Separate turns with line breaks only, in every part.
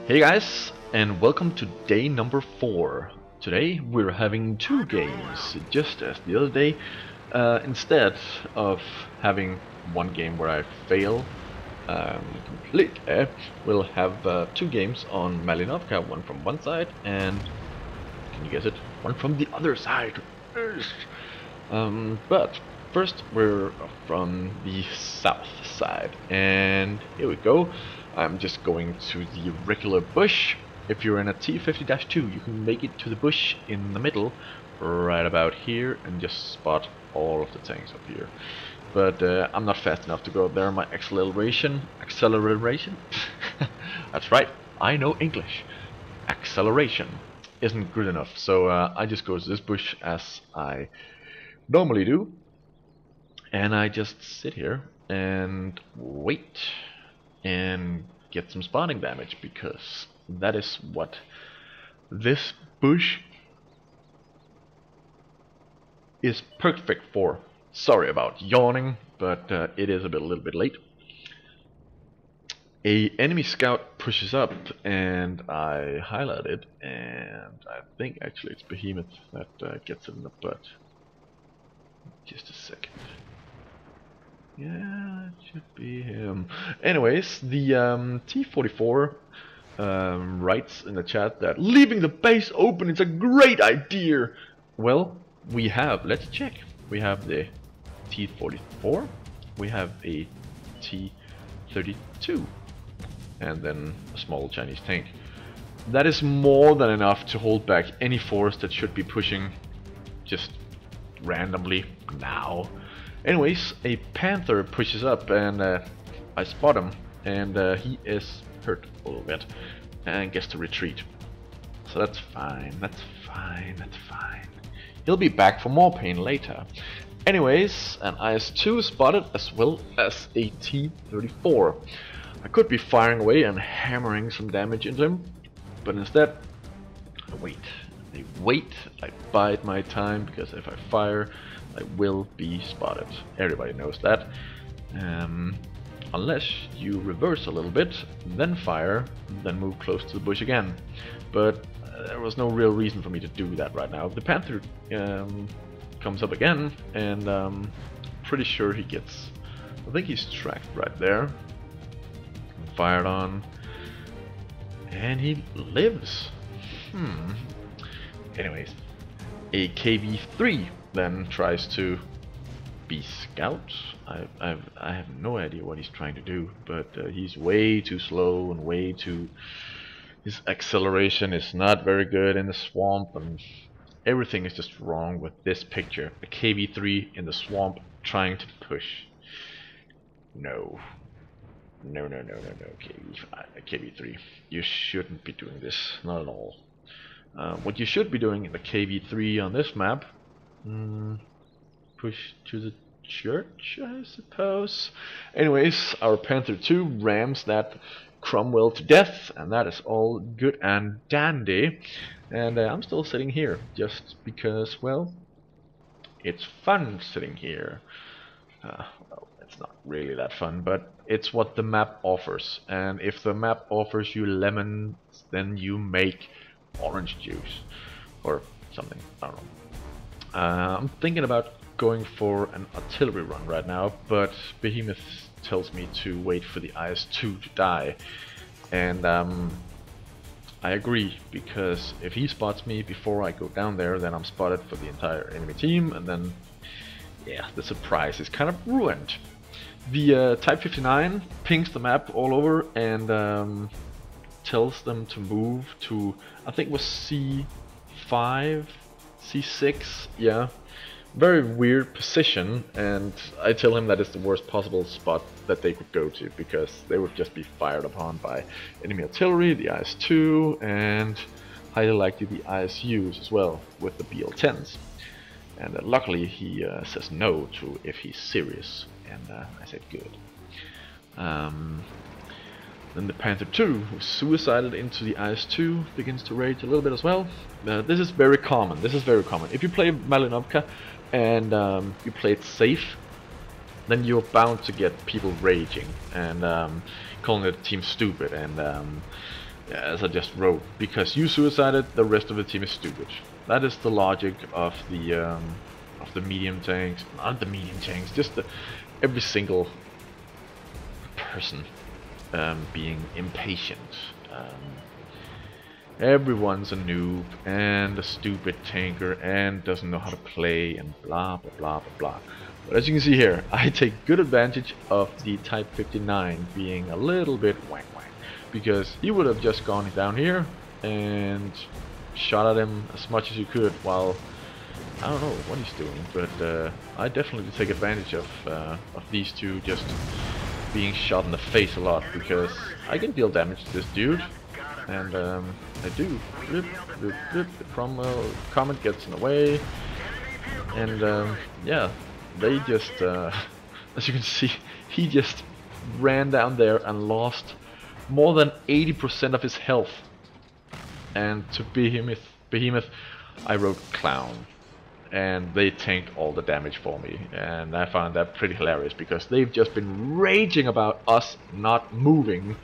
Hey guys, and welcome to day number 4. Today we're having 2 games, just as the other day. Instead of having one game where I fail completely, we'll have 2 games on Malinovka, one from one side and, can you guess it, one from the other side. But first we're from the south side, and here we go. I'm just going to the regular bush. If you're in a T50-2, you can make it to the bush in the middle, right about here, and just spot all of the tanks up here. But I'm not fast enough to go up there. My acceleration, that's right, I know English. Acceleration isn't good enough, so I just go to this bush as I normally do, and I just sit here and wait and get some spawning damage, because that is what this bush is perfect for. Sorry about yawning, but it is a little bit late. A enemy scout pushes up, and I highlight it, and I think actually it's Behemoth that gets it in the butt. Just a second. Yeah, it should be him. Anyways, the T44 writes in the chat that leaving the base open is a great idea. Well, we have, let's check. We have the T44, we have a T32, and then a small Chinese tank. That is more than enough to hold back any force that should be pushing just randomly now. Anyways, a panther pushes up, and I spot him, and he is hurt a little bit and gets to retreat. So that's fine, that's fine, that's fine. He'll be back for more pain later. Anyways, an IS-2 spotted, as well as a T-34. I could be firing away and hammering some damage into him, but instead I wait. I wait, I bide my time, because if I fire, I will be spotted. Everybody knows that. Unless you reverse a little bit, then fire, then move close to the bush again. But there was no real reason for me to do that right now. The panther comes up again, and pretty sure he gets, I think he's tracked right there. Fired on, and he lives. Anyways, a KV-3 then tries to be scout. I have no idea what he's trying to do, but he's way too slow and way too... His acceleration is not very good in the swamp, and everything is just wrong with this picture. A KV-3 in the swamp trying to push. No. No, no, no, no, no, KV-3. You shouldn't be doing this, not at all. What you should be doing in the KV-3 on this map, push to the church, I suppose. Anyways, our Panther 2 rams that Cromwell to death, and that is all good and dandy. And I'm still sitting here, just because, well, it's fun sitting here. Well, it's not really that fun, but it's what the map offers. And if the map offers you lemons, then you make orange juice or something. I don't know. I'm thinking about going for an artillery run right now, but Behemoth tells me to wait for the IS-2 to die, and I agree, because if he spots me before I go down there, then I'm spotted for the entire enemy team, and then yeah, the surprise is kind of ruined. The Type 59 pings the map all over and tells them to move to, I think it was C5, C6, yeah. Very weird position, and I tell him that it's the worst possible spot that they could go to, because they would just be fired upon by enemy artillery, the IS-2, and highly likely the ISUs as well, with the BL-10s. And luckily he says no to if he's serious, and I said good. Then the Panther 2, who suicided into the IS-2, begins to rage a little bit as well. This is very common. This is very common. If you play Malinovka and you play it safe, then you're bound to get people raging and calling the team stupid and as I just wrote, because you suicided, the rest of the team is stupid. That is the logic of the medium tanks, not the medium tanks, just every single person being impatient. Everyone's a noob and a stupid tanker and doesn't know how to play and blah blah blah blah blah. But as you can see here, I take good advantage of the Type 59 being a little bit whack whack, because he would have just gone down here and shot at him as much as you could while I don't know what he's doing, but I definitely take advantage of these two just being shot in the face a lot, because I can deal damage to this dude, and I do. Blip, blip, blip. The Cromwell Comet gets in the way, and yeah, they just, as you can see, he just ran down there and lost more than 80% of his health. And to Behemoth, I wrote Clown, and they tanked all the damage for me, and I found that pretty hilarious, because they've just been raging about us not moving,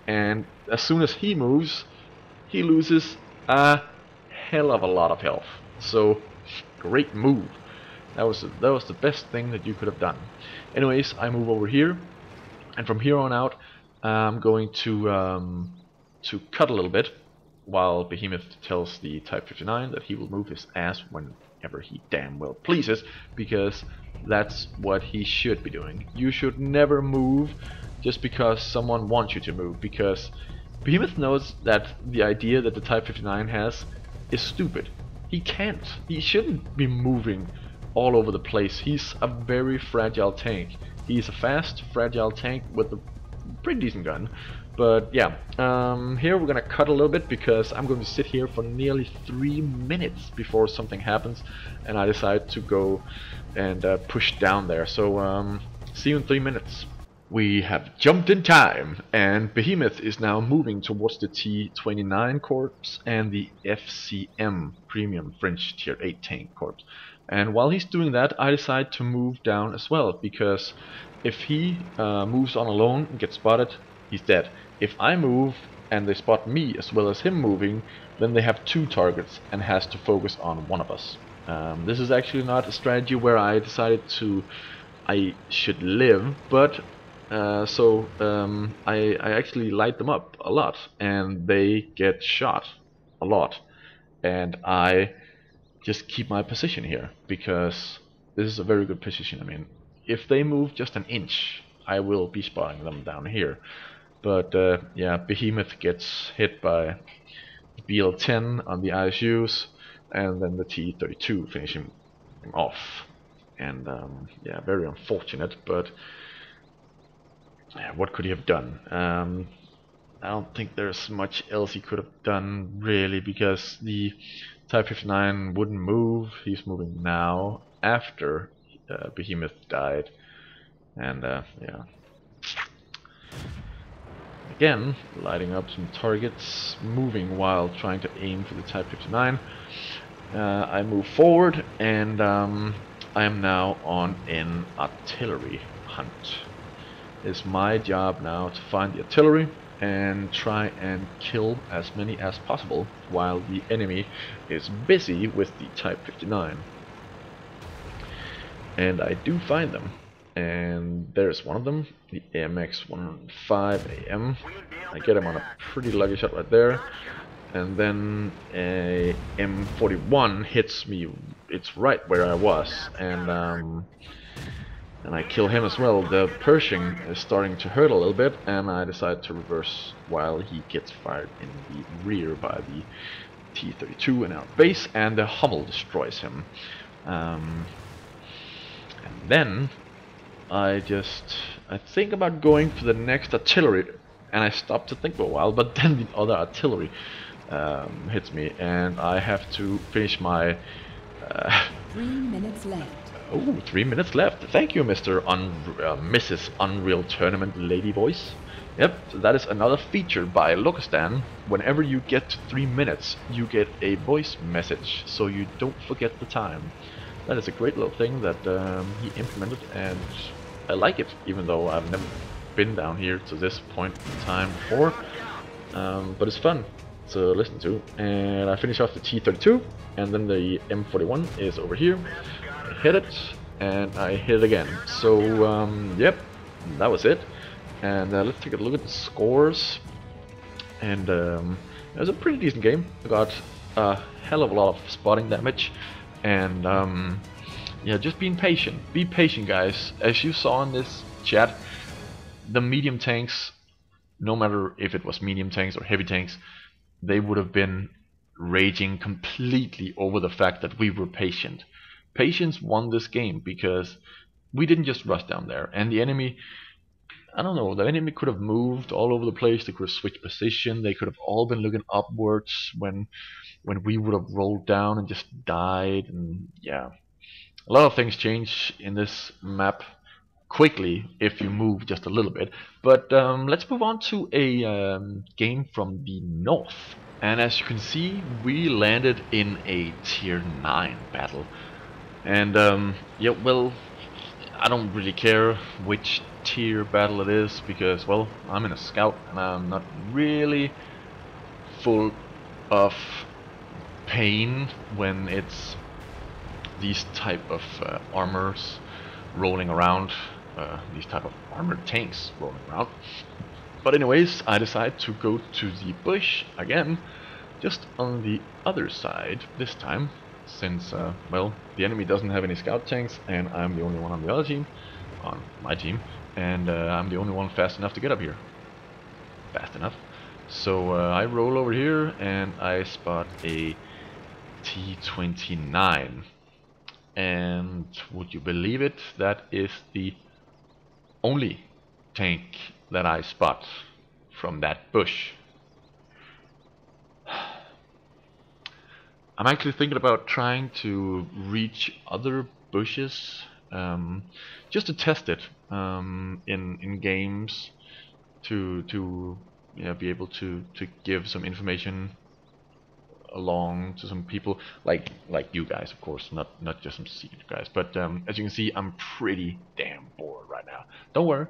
and as soon as he moves, he loses a hell of a lot of health. So great move. That was the best thing that you could have done. Anyways, I move over here, and from here on out, I'm going to cut a little bit, while Behemoth tells the Type 59 that he will move his ass whenever he damn well pleases, because that's what he should be doing. You should never move just because someone wants you to move, because Behemoth knows that the idea that the Type 59 has is stupid. He can't. He shouldn't be moving all over the place. He's a very fragile tank. He's a fast, fragile tank with a pretty decent gun. But yeah, here we're gonna cut a little bit, because I'm going to sit here for nearly 3 minutes before something happens, and I decide to go and push down there. So see you in 3 minutes. We have jumped in time, and Behemoth is now moving towards the T29 Corps and the FCM Premium French Tier 8 Tank Corps. And while he's doing that, I decide to move down as well, because if he moves on alone and gets spotted, he's dead. If I move and they spot me as well as him moving, then they have 2 targets and has to focus on one of us. This is actually not a strategy where I decided I should live, but I actually light them up a lot, and they get shot a lot, and I just keep my position here, because this is a very good position. I mean, if they move just an inch, I will be spotting them down here. But yeah, Behemoth gets hit by the BL-10 on the ISUs, and then the T-32 finishing him off. And yeah, very unfortunate, but yeah, what could he have done? I don't think there's much else he could have done, really, because the Type 59 wouldn't move. He's moving now, after Behemoth died. And yeah. Again, lighting up some targets, moving while trying to aim for the Type 59. I move forward, and I am now on an artillery hunt. It's my job now to find the artillery and try and kill as many as possible, while the enemy is busy with the Type 59. And I do find them. And there's one of them, the AMX 105 AM. I get him on a pretty lucky shot right there. And then a M41 hits me. It's right where I was, and I kill him as well. The Pershing is starting to hurt a little bit, and I decide to reverse while he gets fired in the rear by the T-32 in our base, and the Hummel destroys him. And then I think about going for the next artillery, and I stop to think for a while, but then the other artillery hits me, and I have to finish my
3 minutes left.
Oh, 3 minutes left. Thank you, Mrs. Unreal Tournament Lady Voice. Yep, so that is another feature by Locastan. Whenever you get to 3 minutes, you get a voice message, so you don't forget the time. That is a great little thing that he implemented, and I like it, even though I've never been down here to this point in time before. but it's fun to listen to. And I finish off the T72, and then the M41 is over here. I hit it, and I hit it again. So yep, that was it. And let's take a look at the scores. And it was a pretty decent game. I got a hell of a lot of spotting damage, and yeah, just being patient. Be patient, guys. As you saw in this chat, the medium tanks, no matter if it was medium tanks or heavy tanks, they would have been raging completely over the fact that we were patient. Patience won this game because we didn't just rush down there, and the enemy, I don't know, the enemy could have moved all over the place. They could have switched position. They could have all been looking upwards when we would have rolled down and just died. And yeah, a lot of things change in this map quickly if you move just a little bit. But let's move on to a game from the north. And as you can see, we landed in a tier 9 battle. And yeah, well, I don't really care which tier battle it is, because, well, I'm in a scout and I'm not really full of pain when it's these type of armors rolling around, these type of armored tanks rolling around. But anyways, I decide to go to the bush again, just on the other side this time, since well, the enemy doesn't have any scout tanks and I'm the only one on the other team, on my team, and I'm the only one fast enough to get up here. Fast enough. So I roll over here and I spot a T29. And would you believe it, that is the only tank that I spot from that bush. I'm actually thinking about trying to reach other bushes, just to test it in games, to yeah, be able to give some information along to some people like you guys, of course, not just some secret guys. But as you can see, I'm pretty damn bored right now. Don't worry,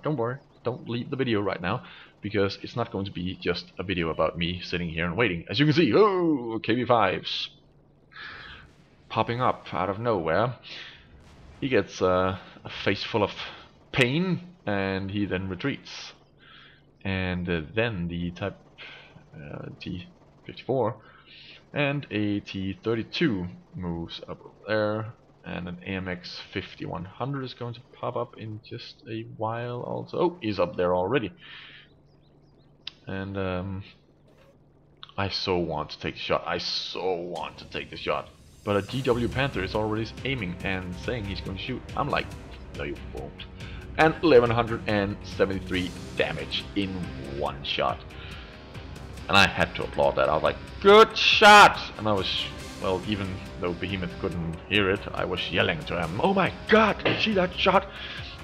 don't leave the video right now, because it's not going to be just a video about me sitting here and waiting. As you can see, oh, KB5s popping up out of nowhere. He gets a face full of pain and he then retreats. And then the type T54 and a T32 moves up over there, and an AMX 5100 is going to pop up in just a while also. Oh, he's up there already. And I so want to take the shot. I so want to take the shot. But a GW Panther is already aiming and saying he's going to shoot. I'm like, no you won't. And 1173 damage in one shot. And I had to applaud that. I was like, good shot! And I was, well, even though Behemoth couldn't hear it, I was yelling to him, oh my god, did you see that shot?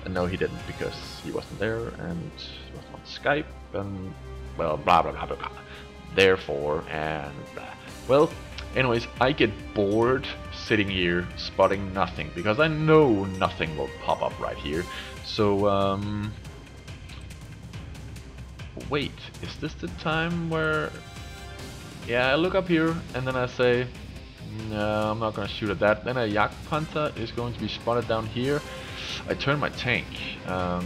And no, he didn't, because he wasn't there, and he was on Skype, and, well, blah blah blah blah blah. Therefore, and blah. Well, anyways, I get bored sitting here spotting nothing, because I know nothing will pop up right here. So, wait, is this the time where... Yeah, I look up here and then I say, no, I'm not gonna shoot at that. Then a Yak Panther is going to be spotted down here. I turn my tank. Yeah,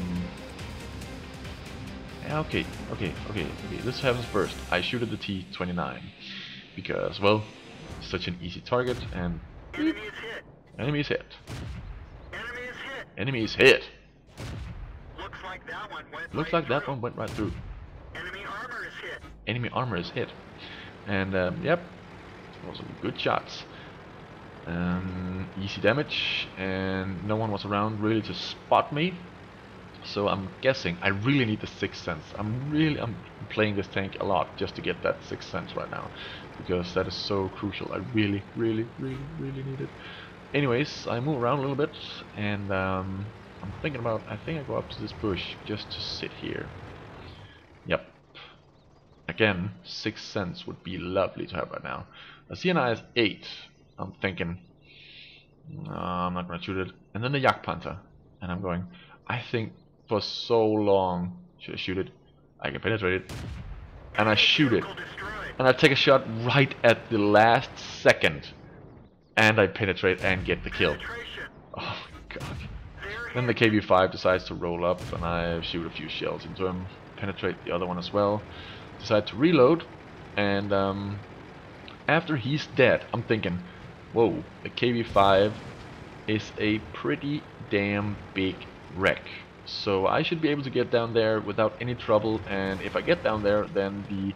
okay, this happens first. I shoot at the T29 because, well, such an easy target, and enemy is hit. Enemy is hit. Looks like that one went right through. Enemy armor is hit. And yep, those are good shots. Easy damage, and no one was around really to spot me. So I'm guessing I really need the sixth sense. I'm playing this tank a lot just to get that sixth sense right now, because that is so crucial. I really need it. Anyways, I move around a little bit, and I'm thinking about, I think I go up to this bush just to sit here. Yep. Again, sixth sense would be lovely to have right now. A CNI is 8. I'm thinking, no, I'm not gonna shoot it. And then the Yak Panther, and I'm going, I think for so long, should I shoot it? I can penetrate it. and I shoot it, and I take a shot right at the last second, and I penetrate and get the kill. Oh god. Then the KB5 decides to roll up, and I shoot a few shells into him, penetrate the other one as well, decide to reload, and after he's dead, I'm thinking, whoa, the KB5 is a pretty damn big wreck. So I should be able to get down there without any trouble, and if I get down there, then the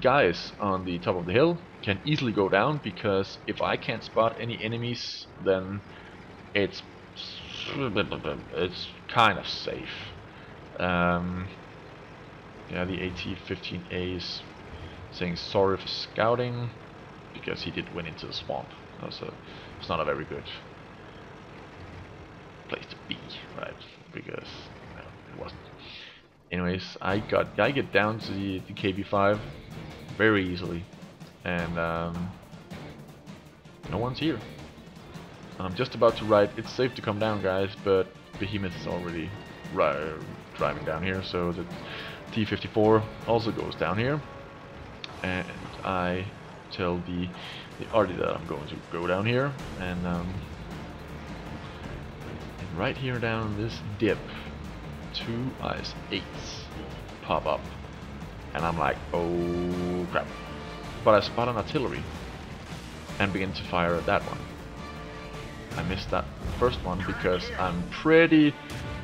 guys on the top of the hill can easily go down, because if I can't spot any enemies, then it's kind of safe. Yeah, the AT-15A is saying sorry for scouting, because he did went into the swamp. So it's not a very good place to be, right? Because no, it wasn't. Anyways, I get down to the KB5 very easily, and no one's here. And I'm just about to ride. It's safe to come down, guys, but Behemoth is already driving down here, so the T-54 also goes down here, and I tell the Artie that I'm going to go down here, and right here down this dip, 2 IS-8s pop up, and I'm like, oh crap. But I spot an artillery and begin to fire at that one. I missed that first one because I'm pretty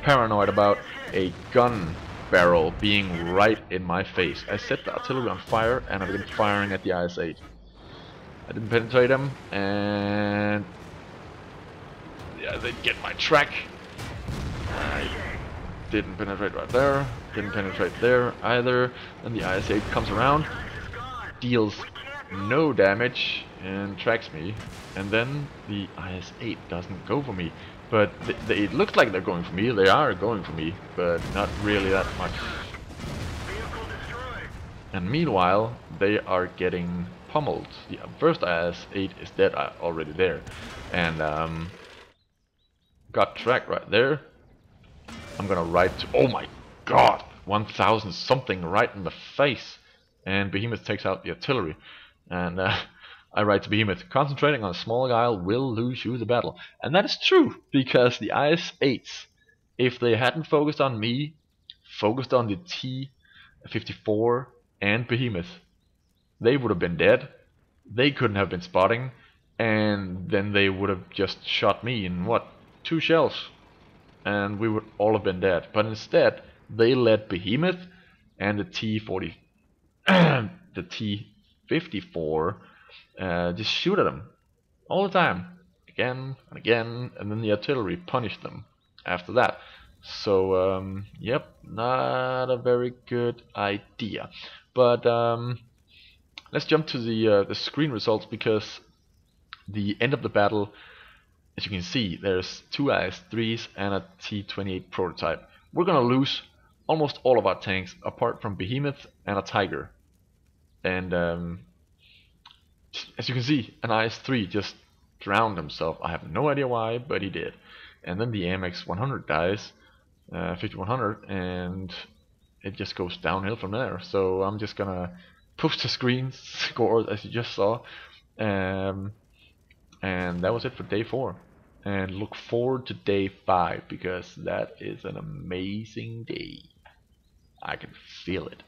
paranoid about a gun barrel being right in my face. I set the artillery on fire and I began firing at the IS-8. I didn't penetrate them, and yeah, they get my track. I didn't penetrate right there, didn't penetrate there either. Then the IS-8 comes around, deals no damage and tracks me, and then the IS-8 doesn't go for me. But it looks like they're going for me. They are going for me, but not really that much. And meanwhile, they are getting pummeled. The first IS-8 is dead already there, and got tracked right there. I'm gonna ride to, oh my god, 1000 something right in the face, and Behemoth takes out the artillery, and I ride to Behemoth. Concentrating on a small guy will lose you the battle. And that is true, because the IS-8s, if they hadn't focused on me, focused on the T-54 and Behemoth, they would have been dead. They couldn't have been spotting, and then they would have just shot me in what, 2 shells, and we would all have been dead. But instead, they let Behemoth and the T-40, the T-54, just shoot at them all the time, again and again, and then the artillery punished them after that. So yep, not a very good idea. But let's jump to the screen results, because the end of the battle, as you can see, there's 2 IS-3s and a T-28 prototype. We're gonna lose almost all of our tanks apart from Behemoth and a Tiger. And as you can see, an IS-3 just drowned himself. I have no idea why, but he did. And then the AMX-100 dies, 5100, and it just goes downhill from there. So I'm just gonna post the screen scores as you just saw, and that was it for day 4. And look forward to day 5, because that is an amazing day. I can feel it.